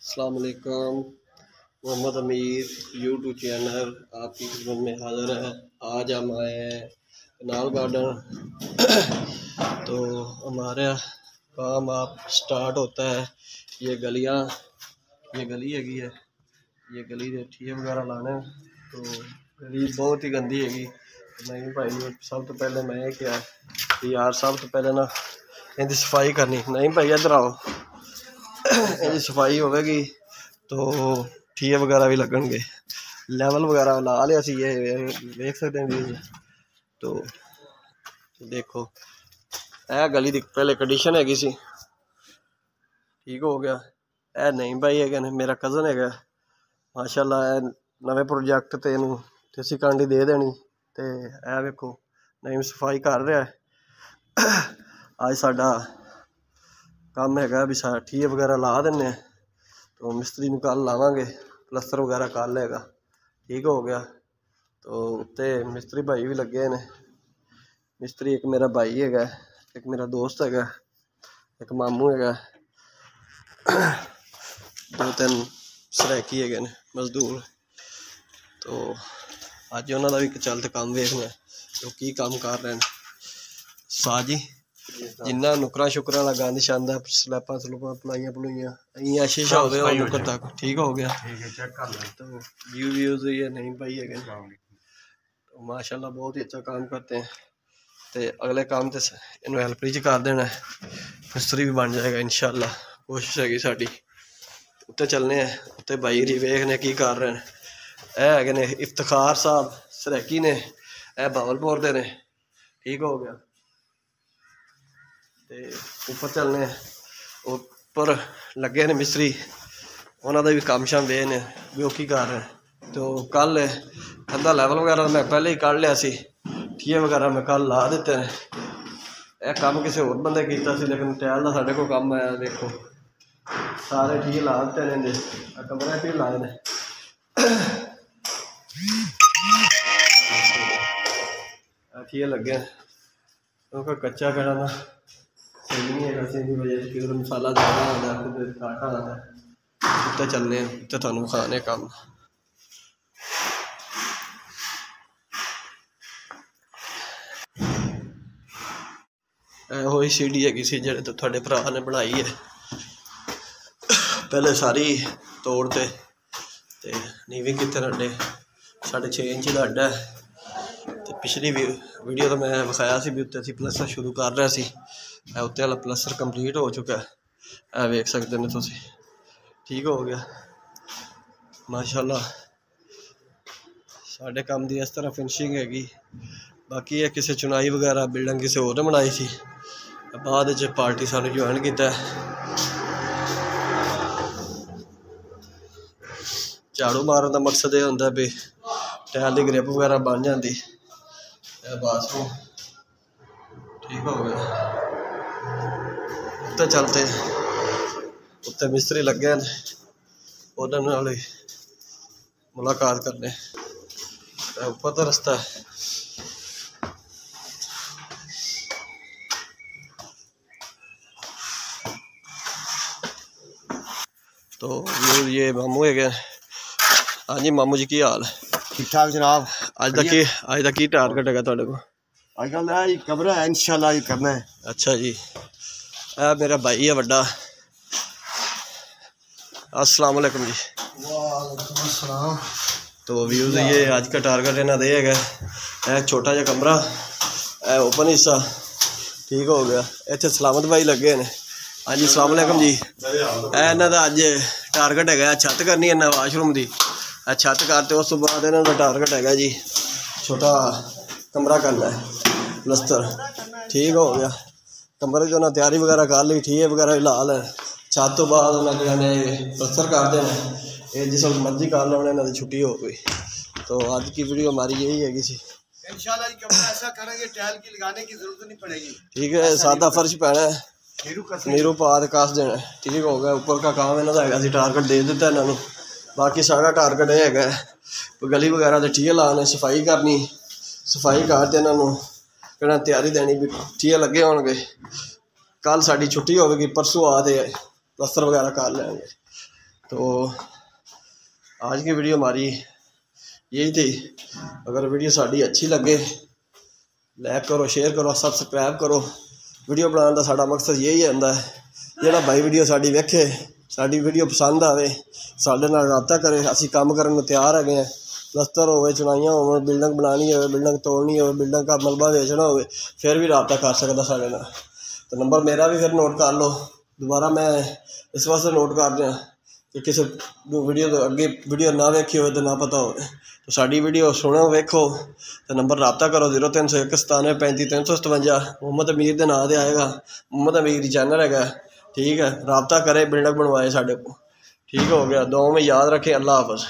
अस्सलाम वालेकुम। मोहम्मद अमीर यूट्यूब चैनल आपकी खिदमत में हाज़िर है। आज हम आए हैं कनाल गार्डन। तो हमारा काम आप स्टार्ट होता है। ये गलियाँ, ये गली हैगी है, ये गली दे ठीए वगैरह लाने। तो गली बहुत ही गंदी हैगी। नहीं भाई, सब तो पहले मैं क्या यार, सब तो पहले ना इनकी सफाई करनी। नहीं भाई इधर आओ, इनकी सफाई होगी तो ठीए वगैरह भी लगनगे। लेवल वगैरह ला लिया सी, ये देख सकते हैं व्यूज। तो देखो ए गली दी पहले कंडीशन हैगी सी, ठीक हो गया। ए नहीं भाई है मेरा कज़न है माशाल्लाह, नवे प्रोजेक्ट ते इनू देसी कांडी दे देनी। ते ए वेखो नहीं सफाई कर रहा है। आज साडा काम हैगा भी ठीए वगैरह ला देने। तो मिस्त्री नूं कल लावांगे, प्लस्तर वगैरह कर लेगा, ठीक हो गया। तो उत्ते मिस्त्री भाई भी लगे ने। मिस्त्री एक मेरा भाई है, एक मेरा दोस्त है, एक मामू है, दो तीन सरैकी है मजदूर। तो अज उन्होंने भी चलते काम वेखना तो की काम कर रहे हैं। साजी जिन्ना नुकरा शुकरा वाला गंद छंद है, स्लैपां स्लूपां पलाइयां पलुइयां इं शीशा हो नुकर तक, ठीक हो गया। तो व्यूज ये नहीं भाई है तो माशाल्लाह बहुत ही अच्छा काम करते हैं। तो अगले काम तो इन्हों हेल्प च कर देना, मिस्त्री भी बन जाएगा इंशाल्लाह। कोशिश हैगी साडी। उत्ते चलने हैं, उत्ते भाई री वेखने की कर रहे हैं। ने इफ्तिखार साहब सरैकी ने, ए बावलपुर दे ने, ठीक हो गया। ते ऊपर चलने हैं, ऊपर लगे ने मिस्त्री, उन्होंने भी काम शाम वे ने भी वो की कर रहे हैं। तो कल कंधा लैवल वगैरह मैं पहले ही कढ़ लिया सी, ठीए वगैरह मैं कल ला दिते हैं। यह काम किसी होर बंदे किया सी, लेकिन टैल का साढ़े को काम आया। देखो सारे ठीए ला दिते ने, कमरे भी लाए ने। ठीए लगे क्योंकि कच्चा कड़ा ना सही नहीं है, वैसे की वजह से मसाला ज़्यादा आता है, फिर घाटा आता है। उत्ते चलने उत्ते थानू खाने काम। वही सीढ़ी हैगी सी जेह्ड़े तो थोड़े भरा ने बनाई है। पहले सारी तोड़ते ते नीवी कितने अड्डे 6.5 इंच का अड्डा है। तो पिछली वीडियो तो मैं विखाया सी भी उत्ते असीं प्लस्तर शुरू कर रहे सी। उत्ते वाला प्लस्तर कंप्लीट हो चुका है, वेख सकते हैं तुसीं, ठीक हो गया माशाल्लाह। साढ़े काम की इस तरह फिनिशिंग हैगी। बाकी ये किसी चुनाई वगैरह बिल्डिंग किसी होर ने बनाई थी, बाद पार्टी सानू ज्वाइन किया। झाड़ू मारन का मकसद ये होंदा भी टैल की ग्रिप वगैरह बन जाती। बाथरूम ठीक हो गया। उत्ते चलते उत्ते मिस्त्री लगे हैं, उन्होंने मुलाकात करने। ऊपर तो रास्ता है। तो ये मामू है। हाँ जी मामू जी की हाल है? ठीक ठाक जनाब। अज का की टारगेट है तुहाडे को? अजकल कमरा है इंशाल्लाह करना है। अच्छा जी, मेरा भाई है वड्डा। अस्सलाम वालेकुम जी। वालेकुम अस्सलाम। तो व्यूज़ ये आज का टारगेट इन्हों दे है छोटा जहा कमरा, ओपन हिस्सा, ठीक हो गया। इतने सलामत भाई लगे ने। हाँ जी अस्सलाम वालेकुम जी। इन्हों का अज टारगेट है छत करनी है वाशरूम की। छत करते उस बाद इन्हों का टारगेट है जी छोटा कमरा करना है प्लस्तर, ठीक हो गया। कमरे जो उन्हें तैयारी वगैरह कर ली, ठीए वगैरह भी ला लें। छत तो बाद उन्होंने प्लस्तर कर देना, ये जिस वक्त मर्जी कर लो, इन्होंने छुट्टी हो गई। तो आज की वीडियो हमारी यही हैगी सी। इंशाल्लाह ये कमरा ऐसा करेंगे टैल की लगाने की जरूरत नहीं पड़ेगी, ठीक है। सादा फर्श पैना है, नीरू पाद कस देना, ठीक हो गया। ऊपर का काम इन्हों का टारगेट दे दिता इन्होंने। बाकी सारा टारगेट ये है गली वगैरह के ठीए लाने, सफाई करनी, सफाई करते इन्हों तैयारी देनी भी ठीए लगे होंगे। कल साड़ी छुट्टी होगी, परसों आते प्लस्तर वगैरह कर लेंगे। तो आज की वीडियो हमारी यही थी। अगर वीडियो साड़ी अच्छी लगे लाइक करो, शेयर करो, सब्सक्राइब करो। वीडियो बनाने का साड़ा मकसद यही होंदा है, जिहड़ा भाई वीडियो साड़ी वेखे, साड़ी वीडियो पसंद आवे, साडे नाल राबता करे। असीं काम करन नूं तैयार हैगे हैं। प्लस्तर होवे, चुनाइयां होवन, बिल्डिंग बनानी होवे, बिल्डिंग तोड़नी होवे, बिल्डिंग का मलबा बेचना होवे, फिर भी राबता कर सकदा साडे नाल। तो नंबर मेरा भी फिर नोट कर लो। दोबारा मैं इस वास्ते नोट कर दिया कि किसी वीडियो तो अगे वीडियो ना वेखी हो तो ना पता हो, तो साड़ी वीडियो सुनो वेखो तो नंबर राबता करो 0301 97 35 357। मोहम्मद अमीर के नाम से आएगा, मोहम्मद अमीर चैनल है। ठीक है, राबता करे, बिल्डिंग बनवाए साढ़े को। ठीक हो गया, दुआ में याद रखें। अल्लाह हाफ़िज़।